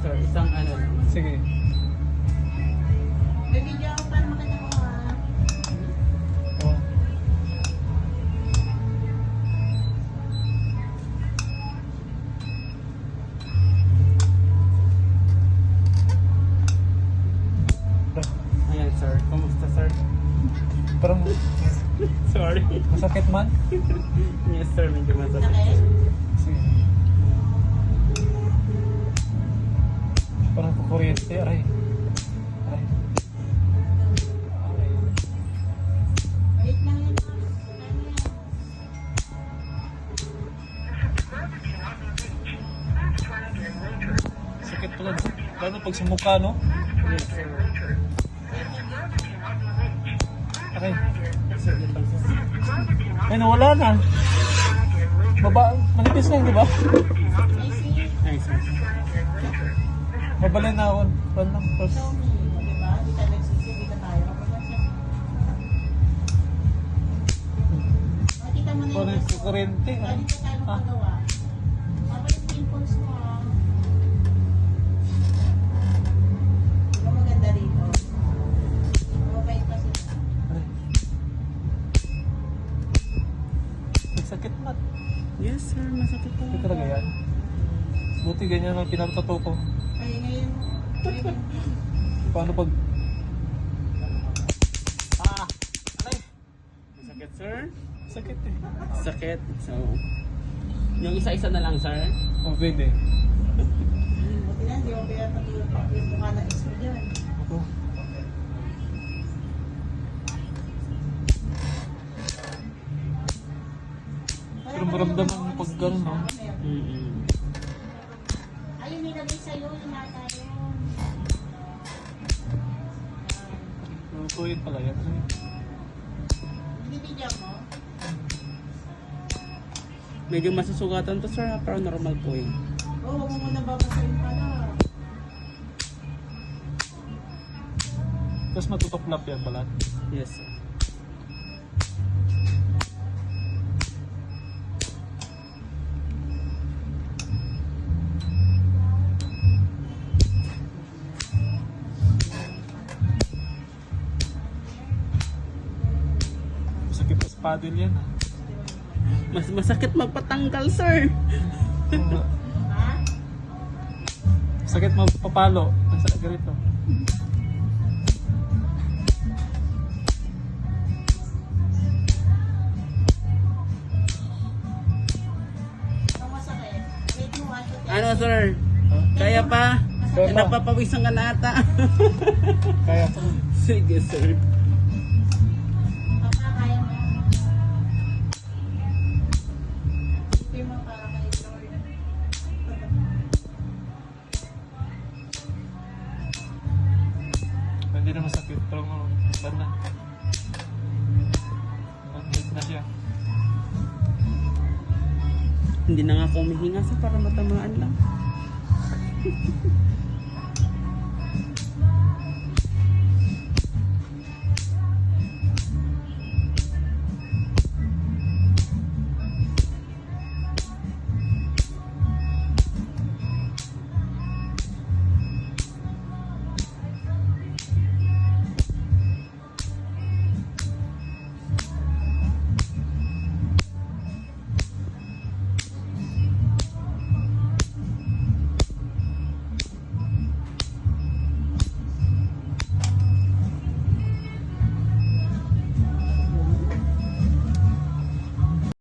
sir, isang ano lang. Sige. May video ako para makita mo ha. Oh. Ayan sir, kumusta sir? Parang Sorry. masakit man. Yes sir, medyo masakit. Sakit? Sige. Parang kukuryente. Aray. Aray. Aray. Wait lang yan. Ano yan? Sakit pala. Lalo pag sa mukha, no? Yes sir. Aray. Sige lang sir. Ay, nawala na. Baba, manipis na yun, di ba? May si Ay sir. Mabalay na ako. Pan lang. First. Xiaomi. Diba? Di tayo nagsisigi na tayo. Makita mo na Parang yung kukuryente. Dali ka tayo magpagawa. Mabalik yung pimples mo ha. Di ba maganda rito? Mabait pa sila. Aray. Nagsakit man. Yes sir, masakit po. Hindi talaga yan. Buti ganyan ang pinatato ko. Ay, ngayon. Ngayon. Paano pag... Ah! Aray! Masakit sir? Sakit eh. Sakit. So, yung isa-isa na lang sir. Oh, pwede. Buti na, hindi mo pinatulog yung mukha na iso dyan. Ako. Pero maramdaman mo pag gano'n, no? Ayun, nilagay sa'yo yung nata yun. Lutuin pala yan. Binibigyan mo? Medyo masusugatan to sir, pero normal po yun. Oo, huwag mo muna babasahin pala. Tapos matutuklap yan pala. Yes sir. Masakit pa sa paddle yan. Ah. Mas masakit magpatanggal sir. Ha? Sakit magpapalo. Nasa ganito. Ang masakit. Wait mo, aso. Ano sir? Kaya pa? Kaya pa. Napapawisan ka na ata. Kaya pa. Sige sir. Papa, kaya mo. Isipin mo para kay Lord. Hindi na masakit. Pero bad na. Bad na siya. Hindi na nga ako humihinga sir para matamaan lang.